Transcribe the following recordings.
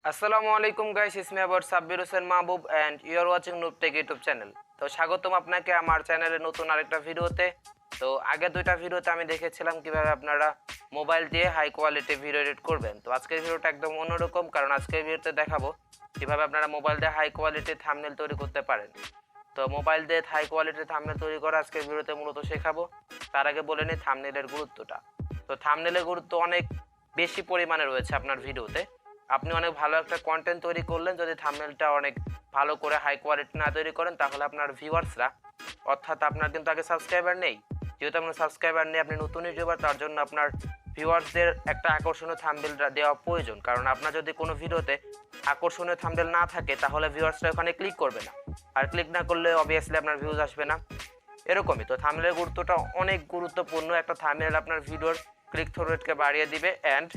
আসসালামু আলাইকুম গাইস, ইসমি আবার Sabbir Hossain Mahbub and you are watching noob tech YouTube channel. তো স্বাগতম আপনাকে আমার চ্যানেলে নতুন আরেকটা ভিডিওতে। তো আগে দুইটা ভিডিওতে আমি দেখেছিলাম কিভাবে আপনারা মোবাইল দিয়ে হাই কোয়ালিটি ভিডিও এডিট করবেন। তো আজকের ভিডিওটা একদম অন্যরকম, কারণ আজকের ভিডিওতে দেখাবো কিভাবে আপনারা মোবাইল দিয়ে হাই কোয়ালিটি থাম্বনেল তৈরি করতে পারেন। তো মোবাইল দিয়ে হাই কোয়ালিটির থাম্বনেল তৈরি করা আজকের ভিডিওতে মূলত শেখাবো। তার আগে বলে নিই থাম্বনেলের গুরুত্বটা। তো থাম্বনেলের গুরুত্ব অনেক বেশি পরিমাণে রয়েছে আপনার ভিডিওতে। আপনি অনেক ভালো একটা কন্টেন্ট তৈরি করলেন, যদি থাম্বনেলটা অনেক ভালো করে হাই কোয়ালিটি না তৈরি করেন, তাহলে আপনার ভিউয়ার্সরা, অর্থাৎ আপনার কিন্তু আগে সাবস্ক্রাইবার নেই, যেহেতু আপনার সাবস্ক্রাইবার নেই, আপনি নতুন ইউটিউবার, তার জন্য আপনার ভিউয়ার্সদের একটা আকর্ষণীয় থাম্বনেল দেওয়া প্রয়োজন। কারণ আপনার যদি কোনো ভিডিওতে আকর্ষণীয় থাম্বনেল না থাকে, তাহলে ভিউয়ার্সরা ওখানে ক্লিক করবে না, আর ক্লিক না করলে অবভিয়াসলি আপনার ভিউজ আসবে না। এরকমই তো থাম্বনেলের গুরুত্বটা অনেক গুরুত্বপূর্ণ। একটা থাম্বনেল আপনার ভিডিওর ক্লিক থ্রু রেটকে বাড়িয়ে দিবে অ্যান্ড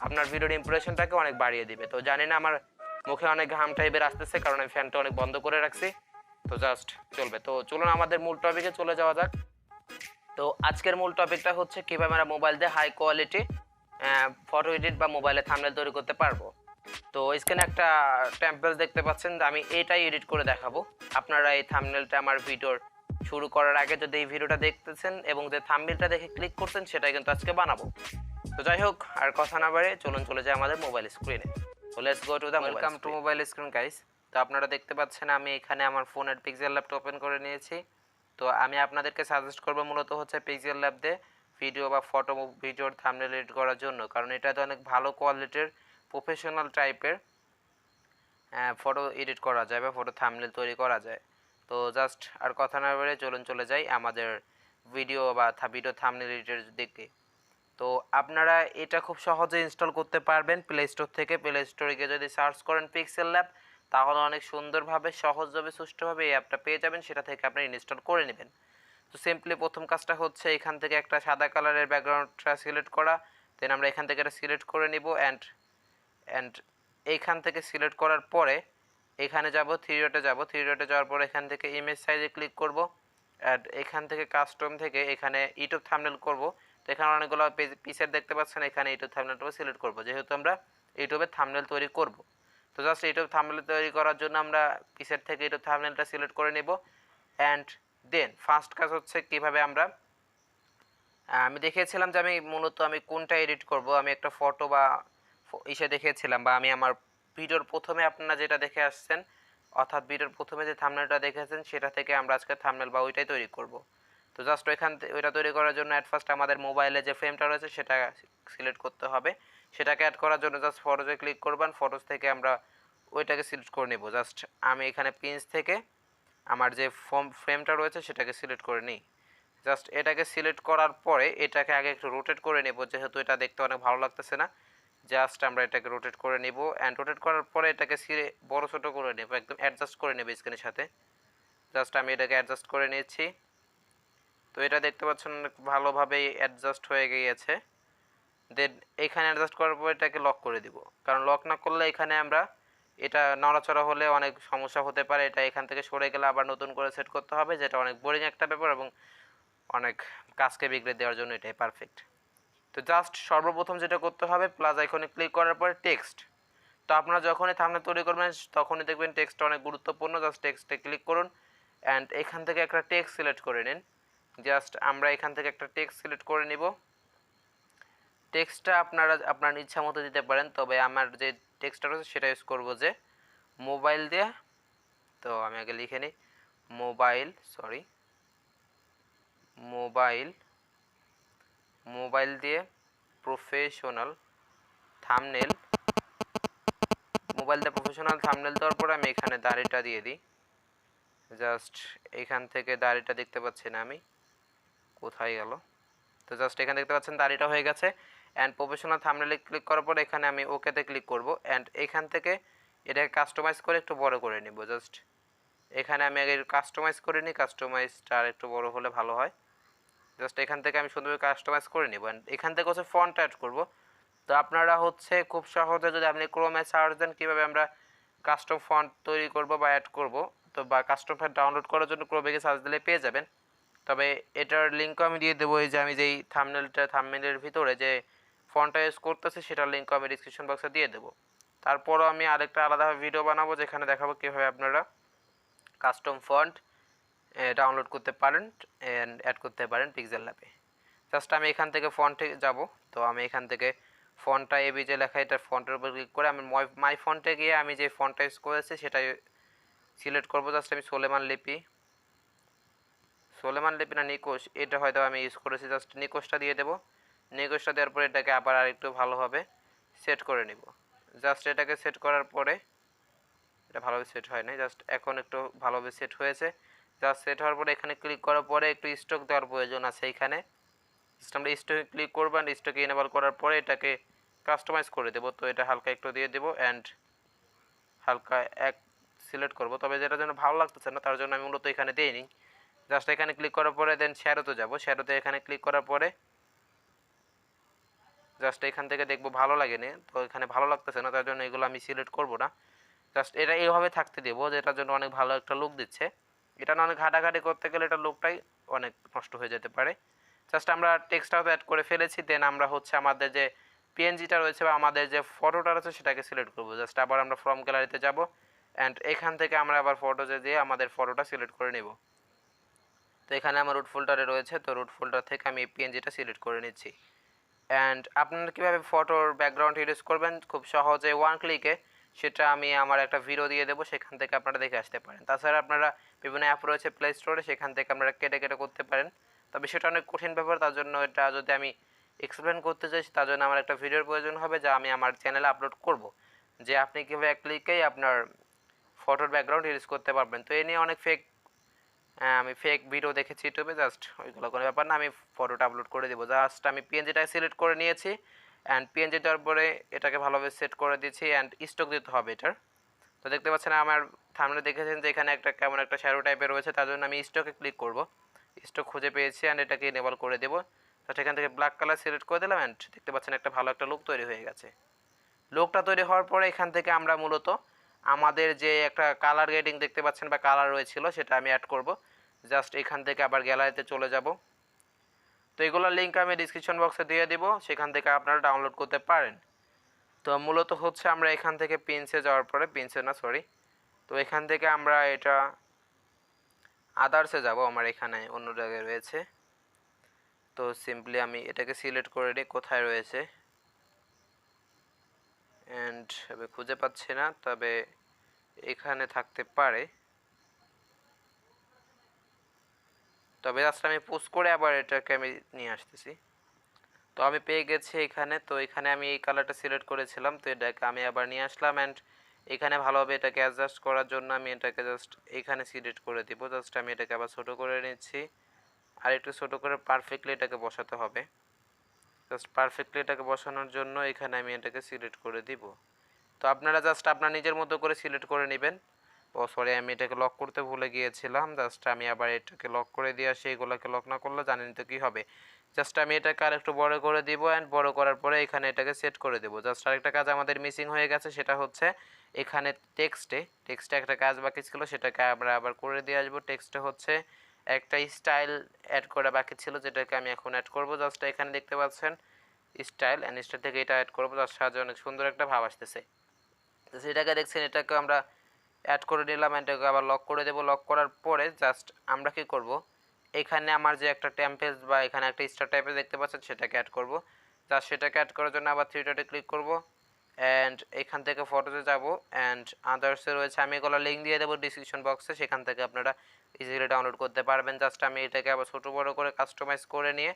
আপনার ভিডিওর ইমপ্রেশনটাকে অনেক বাড়িয়ে দিবে। তো জানি না, আমার মুখে অনেক ঘাম টাইপের আসতেছে, কারণ আমি ফ্যানটা অনেক বন্ধ করে রাখছি। তো জাস্ট চলবে। তো চলুন আমাদের মূল টপিকে চলে যাওয়া যাক। তো আজকের মূল টপিকটা হচ্ছে কীভাবে আমরা মোবাইল দিয়ে হাই কোয়ালিটি ফটো এডিট বা মোবাইলে থাম্বনেল তৈরি করতে পারবো। তো স্ক্রিনে একটা টেমপ্লেট দেখতে পাচ্ছেন, আমি এইটাই এডিট করে দেখাবো। আপনারা এই থাম্বনেলটা আমার ভিডিওর শুরু করার আগে যদি এই ভিডিওটা দেখতেছেন এবং যে থাম্বনেলটা দেখে ক্লিক করছেন, সেটাই কিন্তু আজকে বানাবো। তো যাই হোক, আর কথা না বাড়ে চলুন চলে যাই আমাদের মোবাইল স্ক্রিনে। তো let's go to the welcome to mobile screen guys. তো আপনারা দেখতে পাচ্ছেন আমি এখানে আমার ফোনের পিক্সেল ল্যাবটা ওপেন করে নিয়েছি। তো আমি আপনাদেরকে সাজেস্ট করবো মূলত হচ্ছে পিক্সেল ল্যাব দিয়ে ভিডিও বা ফটো ভিডিওর থাম্বনেল এডিট করার জন্য, কারণ এটাতে অনেক ভালো কোয়ালিটির প্রফেশনাল টাইপের ফটো এডিট করা যায় বা ফটো থাম্বনেল তৈরি করা যায়। তো জাস্ট আর কথা না বলে চলুন চলে যাই আমাদের ভিডিও বা ভিডিও থাম্বনেল এডিটের দিকে। তো আপনারা এটা খুব সহজে ইনস্টল করতে পারবেন প্লে স্টোর থেকে। প্লে স্টোরে গিয়ে যদি সার্চ করেন পিক্সেল ল্যাব, তাহলে অনেক সুন্দরভাবে সহজভাবে সুষ্ঠুভাবে এই অ্যাপটা পেয়ে যাবেন, সেটা থেকে আপনি ইনস্টল করে নেবেন। তো সিম্পলি প্রথম কাজটা হচ্ছে এখান থেকে একটা সাদা কালারের ব্যাকগ্রাউন্ডটা সিলেক্ট করা। দেন আমরা এখান থেকে এটা সিলেক্ট করে নিব অ্যান্ড এইখান থেকে সিলেক্ট করার পরে এখানে যাব, থ্রি ডটে যাব। থ্রি ডটে যাওয়ার পরে এখান থেকে ইমেজ সাইজে ক্লিক করব অ্যান্ড এখান থেকে কাস্টম থেকে এখানে ইউটিউব থাম্বনেল করব। তো এখানে অনেকগুলো পিসের দেখতে পাচ্ছেন, এখানে ইউটিউব থাম্বনেলটা সিলেক্ট করব, যেহেতু আমরা ইউটিউবে থাম্বনেল তৈরি করব। তো জাস্ট ইউটিউব থাম্বনেল তৈরি করার জন্য আমরা পিসের থেকে ইউটিউব থাম্বনেলটা সিলেক্ট করে নেব। অ্যান্ড দেন ফার্স্ট কাজ হচ্ছে কীভাবে আমরা, আমি দেখিয়েছিলাম যে আমি কোনটা এডিট করব। আমি একটা ফটো বা ইসে দেখিয়েছিলাম, বা আমি আমার ভিডিওর প্রথমে আপনারা যেটা দেখে আসছেন, অর্থাৎ ভিডিওর প্রথমে যে থাম্বনেলটা দেখেছেন, সেটা থেকে আমরা আজকে থাম্বনেল বা ওইটাই তৈরি করব। তো জাস্ট ওইটা তৈরি করার জন্য অ্যাট ফার্স্ট আমাদের মোবাইলে যে ফ্রেমটা রয়েছে সেটা সিলেক্ট করতে হবে। সেটাকে অ্যাড করার জন্য জাস্ট ফটোজে ক্লিক করবেন, ফটোজ থেকে আমরা ওইটাকে সিলেক্ট করে নেব। জাস্ট আমি এখানে পিন্স থেকে আমার যে ফ্রেমটা রয়েছে সেটাকে সিলেক্ট করে নিই। জাস্ট এটাকে সিলেক্ট করার পরে এটাকে আগে একটু রোটেট করে নেব, যেহেতু এটা দেখতে অনেক ভালো লাগতেছে না। জাস্ট আমরা এটাকে রোটেট করে নেব অ্যান্ড রোটেট করার পরে এটাকে বড় ছোটো করে নেব, একদম অ্যাডজাস্ট করে নেব স্ক্রিনের সাথে। জাস্ট আমি এটাকে অ্যাডজাস্ট করে নিয়েছি। তো এটা দেখতে পাচ্ছেন অনেক ভালোভাবেই অ্যাডজাস্ট হয়ে গিয়েছে। দেন এখানে অ্যাডজাস্ট করার পর এটাকে লক করে দিব, কারণ লক না করলে এখানে আমরা এটা নড়াচড়া হলে অনেক সমস্যা হতে পারে। এটা এখান থেকে সরে গেলে আবার নতুন করে সেট করতে হবে, যেটা অনেক বোরিং একটা ব্যাপার এবং অনেক কাজকে বিগড়ে দেওয়ার জন্য এটাই পারফেক্ট। তো জাস্ট সর্বপ্রথম যেটা করতে হবে, প্লাস আইকনে ক্লিক করার পরে টেক্সট। তো আপনারা যখনই থাম্বনেল তৈরি করবেন তখনই দেখবেন টেক্সটটা অনেক গুরুত্বপূর্ণ। জাস্ট টেক্সটে ক্লিক করুন অ্যান্ড এখান থেকে একটা টেক্সট সিলেক্ট করে নিন। জাস্ট আমরা এখান থেকে একটা টেক্সট সিলেক্ট করে নিব। টেক্সটটা আপনারা আপনার ইচ্ছা মতো দিতে পারেন, তবে আমার যে টেক্সটটা রয়েছে সেটা ইউজ করব, যে মোবাইল দিয়ে। তো আমি আগে লিখে নিই মোবাইল দিয়ে প্রফেশনাল থাম্বনেল। মোবাইল দিয়ে প্রফেশনাল থাম্বনেল দেওয়ার পরে আমি এখানে দাড়িটা দিয়ে দিই। জাস্ট এখান থেকে দাড়িটা দেখতে পাচ্ছি না, আমি কোথায় গেল। তো জাস্ট এখানে দেখতে পাচ্ছেন দাড়িটা হয়ে গেছে। অ্যান্ড প্রফেশনাল থাম্বনেলে ক্লিক করার পরে এখানে আমি ওকেতে ক্লিক করব অ্যান্ড এখান থেকে এটাকে কাস্টমাইজ করে একটু বড় করে নিব। জাস্ট এখানে আমি আগে কাস্টমাইজ করে নিই, কাস্টমাইজটা আর একটু বড় হলে ভালো হয়। জাস্ট এখান থেকে আমি সুন্দরভাবে কাস্টমাইজ করে নিব অ্যান্ড এখান থেকে হচ্ছে ফন্ট অ্যাড করব। তো আপনারা হচ্ছে খুব সহজে যদি আপনি ক্রোমে সার্চ দেন কীভাবে আমরা কাস্টম ফন্ট তৈরি করব বা অ্যাড করব, তো বা কাস্টম ফন্ট ডাউনলোড করার জন্য ক্রোমে গিয়ে সার্চ দিলে পেয়ে যাবেন। তবে এটার লিঙ্কও আমি দিয়ে দেবো, এই যে আমি যেই থাম্বনেলের ভিতরে যে ফন্টটা ইউজ করতেছি সেটার লিঙ্কও আমি ডিসক্রিপশন বক্সে দিয়ে দেবো। তারপরও আমি আরেকটা আলাদা ভিডিও বানাবো যেখানে দেখাবো কীভাবে আপনারা কাস্টম ফন্ট ডাউনলোড করতে পারেন অ্যান্ড অ্যাড করতে পারেন পিক্সেল ল্যাবে। জাস্ট আমি এখান থেকে ফন্টে যাব। তো আমি এখান থেকে ফন্টটা এবি যে লেখা এটা ফন্টের উপর ক্লিক করে আমি মাই ফন্টে গিয়ে আমি যে ফন্টটা ইউজ করেছি সেটাই সিলেক্ট করবো। জাস্ট আমি সোলেমান লিপি না নিকোশ এটা হয়তো আমি ইউজ করেছি, জাস্ট নিকোশটা দিয়ে দেবো। নিকোশটা দেওয়ার পরে এটাকে আবার আরেকটু ভালোভাবে সেট করে নিব। জাস্ট এটাকে সেট করার পরে এটা ভালোভাবে সেট হয় না, জাস্ট এখন একটু ভালোভাবে সেট হয়েছে। জাস্ট সেট হওয়ার পরে এখানে ক্লিক করার পরে একটু স্টক দেওয়ার প্রয়োজন আছে। এইখানে জাস্ট আমরা স্টকে ক্লিক করবো অ্যান্ড স্টকে এনেবল করার পরে এটাকে কাস্টমাইজ করে দেবো। তো এটা হালকা একটু দিয়ে দেবো অ্যান্ড হালকা এক সিলেক্ট করব। তবে যেটা জন্য ভালো লাগতেছে না তার জন্য আমি মূলত এখানে দিইনি। জাস্ট এখানে ক্লিক করার পরে দেন শ্যাডোতে যাব। শ্যাডোতে এখানে ক্লিক করার পরে জাস্ট এখান থেকে দেখবো ভালো লাগেনি, তো এখানে ভালো লাগতেছে না তার জন্য এগুলো আমি সিলেক্ট করব না। জাস্ট এটা এইভাবে থাকতে দেবো, যেটার জন্য অনেক ভালো একটা লুক দিচ্ছে। এটা না অনেক ঘাটাঘাটি করতে গেলে এটা লুকটাই অনেক নষ্ট হয়ে যেতে পারে। জাস্ট আমরা টেক্সটটাও অ্যাড করে ফেলেছি। দেন আমরা হচ্ছে আমাদের যে পিএনজিটা রয়েছে বা আমাদের যে ফটোটা রয়েছে সেটাকে সিলেক্ট করবো। জাস্ট আবার আমরা ফ্রম গ্যালারিতে যাব অ্যান্ড এখান থেকে আমরা আবার ফটোজে দিয়ে আমাদের ফটোটা সিলেক্ট করে নেব। তো এখানে আমার রুট ফোল্ডারে রয়েছে, তো রুট ফোল্ডার থেকে আমি পিএনজিটা সিলেক্ট করে নিচ্ছি। অ্যান্ড আপনারা কীভাবে ফটোর ব্যাকগ্রাউন্ড ইউজ করবেন খুব সহজে ওয়ান ক্লিকে সেটা আমি আমার একটা ভিডিও দিয়ে দেবো, সেখান থেকে আপনারা দেখে আসতে পারেন। তাছাড়া আপনারা বিভিন্ন অ্যাপ রয়েছে প্লে স্টোরে, সেখান থেকে আপনারা কেটে কেটে করতে পারেন। তবে সেটা অনেক কঠিন ব্যাপার, তার জন্য এটা যদি আমি এক্সপ্লেন করতে চাই তার জন্য আমার একটা ভিডিওর প্রয়োজন হবে যা আমি আমার চ্যানেলে আপলোড করব, যে আপনি কীভাবে এক ক্লিকেই আপনার ফটোর ব্যাকগ্রাউন্ড ইউজ করতে পারবেন। তো এই নিয়ে অনেক আমি ফেক ভিডিও দেখেছি ইউটিউবে, জাস্ট ওইগুলো কোনো ব্যাপার না, আমি ফটোটা আপলোড করে দেবো। জাস্ট আমি পিএনজিটা সিলেক্ট করে নিয়েছি অ্যান্ড পিএনজি দেওয়ার পরে এটাকে ভালোভাবে সেট করে দিচ্ছি অ্যান্ড স্টক দিতে হবে এটার। তো দেখতে পাচ্ছেন আমার থাম্বনেলে দেখেছেন যে এখানে একটা কেমন একটা শ্যাডো টাইপের রয়েছে, তার জন্য আমি স্টকে ক্লিক করব। স্টক খুঁজে পেয়েছি অ্যান্ড এটাকে এনেবল করে দেবো। জাস্ট এখান থেকে ব্ল্যাক কালার সিলেক্ট করে দিলাম অ্যান্ড দেখতে পাচ্ছেন একটা ভালো একটা লুক তৈরি হয়ে গেছে। লুকটা তৈরি হওয়ার পরে এখান থেকে আমরা মূলত আমাদের যে একটা কালার গ্রেডিং দেখতে পাচ্ছেন বা কালার রয়েছিল সেটা আমি অ্যাড করব। জাস্ট এখান থেকে আবার গ্যালারিতে চলে যাব। তো এগুলোর লিঙ্ক আমি ডিসক্রিপশন বক্সে দিয়ে দিব, সেখান থেকে আপনারা ডাউনলোড করতে পারেন। তো মূলত হচ্ছে আমরা এখান থেকে পিনসে যাওয়ার পরে তো এখান থেকে আমরা এটা আদার্সে যাব, আমার এখানে অন্য জায়গায় রয়েছে। তো সিম্পলি আমি এটাকে সিলেক্ট করে নিই কোথায় রয়েছে অ্যান্ড আমি খুঁজে পাচ্ছি না, তবে এখানে থাকতে পারে। তবে জাস্ট আমি পোস্ট করে আবার এটাকে আমি নিয়ে আসতেছি। তো আমি পেয়ে গেছি এখানে। তো এখানে আমি এই কালারটা সিলেক্ট করেছিলাম, তো এটাকে আমি আবার নিয়ে আসলাম অ্যান্ড এখানে ভালোভাবে এটাকে অ্যাডজাস্ট করার জন্য আমি এটাকে জাস্ট এখানে সিলেক্ট করে দিব। জাস্ট আমি এটাকে আবার ছোটো করে নিচ্ছি আর একটু ছোটো করে পারফেক্টলি এটাকে বসাতে হবে। জাস্ট পারফেক্টলি এটাকে বসানোর জন্য এখানে আমি এটাকে সিলেক্ট করে দিব। তো আপনারা জাস্ট আপনার নিজের মতো করে সিলেক্ট করে নেবেন। সরি, আমি এটাকে লক করতে ভুলে গিয়েছিলাম। জাস্ট আমি আবার এটাকে লক করে দিয়ে আসি, এগুলোকে লক না করলে জানেন তো কী হবে। জাস্ট আমি এটাকে আর একটু বড় করে দিব অ্যান্ড বড় করার পরে এখানে এটাকে সেট করে দেবো। জাস্ট আরেকটা কাজ আমাদের মিসিং হয়ে গেছে, সেটা হচ্ছে এখানে টেক্সটে একটা কাজ বাকি ছিল, সেটাকে আমরা আবার করে দিয়ে আসবো। টেক্সটে হচ্ছে একটা স্টাইল অ্যাড করা বাকি ছিল, যেটাকে আমি এখন অ্যাড করবো। জাস্ট এখানে দেখতে পাচ্ছেন স্টাইল স্টাইল থেকে এটা অ্যাড করবো। জাস্ট সাহায্যে অনেক সুন্দর একটা ভাব আসতেছে। সেটাকে দেখছেন, এটাকে আমরা অ্যাড করে নিলাম, এটাকে আবার লক করে দেবো। লক করার পরে জাস্ট আমরা কি করব, এখানে আমার যে একটা টেমপ্লেট বা এখানে একটা স্টার টাইপের দেখতে পাচ্ছেন সেটাকে অ্যাড করব। জাস্ট সেটাকে অ্যাড করার জন্য আবার থ্রি ডটে ক্লিক করব অ্যান্ড এখান থেকে ফটোতে যাব অ্যান্ড আদার্সে রয়েছে, আমি এগুলো লিঙ্ক দিয়ে দেবো ডিসক্রিপশন বক্সে, সেখান থেকে আপনারা ইজিলি ডাউনলোড করতে পারবেন। জাস্ট আমি এটাকে আবার ছোটো বড়ো করে কাস্টমাইজ করে নিয়ে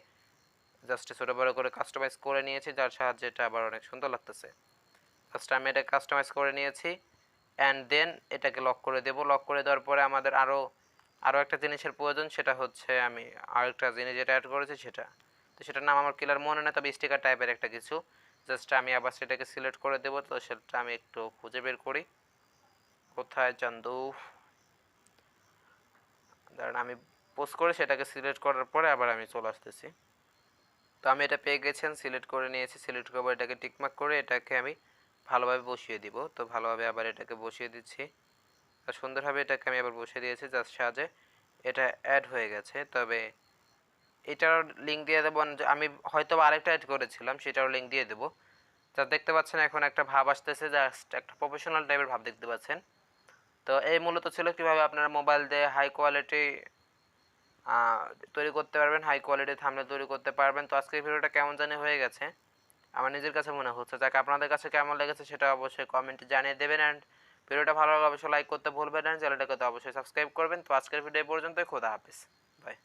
নিয়েছি, যার সাহায্যে এটা আবার অনেক সুন্দর লাগতেছে। জাস্ট আমি এটা কাস্টমাইজ করে নিয়েছি অ্যান্ড দেন এটাকে লক করে দেবো। লক করে দেওয়ার পরে আমাদের আরও একটা জিনিসের প্রয়োজন, সেটা হচ্ছে আমি আরেকটা জিনিস যেটা অ্যাড করেছি তো সেটার নাম আমার ক্লিয়ার মনে নেই, তবে স্টিকার টাইপের একটা কিছু। জাস্ট আমি আবার সেটাকে সিলেক্ট করে দেবো। তো সেটা আমি একটু খুঁজে বের করি, কোথায় চান্দু, কারণ আমি পোস্ট করে সেটাকে সিলেক্ট করার পরে আবার আমি চলে আসতেছি। তো আমি এটা পেয়ে গেছেন, সিলেক্ট করে নিয়েছি। সিলেক্ট করবো, এটাকে টিকমার্ক করে এটাকে আমি ভালোভাবে বসিয়ে দিব। তো ভালোভাবে আবার এটাকে বসিয়ে দিচ্ছি, আর সুন্দরভাবে এটাকে আমি আবার বসিয়ে দিয়েছি। জাস্ট সাহায্যে এটা অ্যাড হয়ে গেছে। তবে এটার লিঙ্ক দিয়ে দেবো, আমি হয়তো আরেকটা অ্যাড করেছিলাম, সেটারও লিঙ্ক দিয়ে দেবো। যা দেখতে পাচ্ছেন এখন একটা ভাব আসতেছে, জাস্ট একটা প্রফেশনাল টাইপের ভাব দেখতে পাচ্ছেন। তো এই মূলত ছিল কীভাবে আপনারা মোবাইল দিয়ে হাই কোয়ালিটি তৈরি করতে পারবেন, হাই কোয়ালিটি থাম্বনেল তৈরি করতে পারবেন। তো আজকের ভিডিওটা কেমন জানি হয়ে গেছে, আমার নিজের কাছে মনে হচ্ছে। যাক, আপনাদের কাছে কেমন লেগেছে সেটা অবশ্যই কমেন্টে জানিয়ে দেবেন। অ্যান্ড ভিডিওটা ভালো লাগলে অবশ্যই লাইক করতে ভুলবেন না, চ্যানেলটাকে তো অবশ্যই সাবস্ক্রাইব করবেন। তো আজকের ভিডিও পর্যন্তই, খোদা হাফেজ, বাই।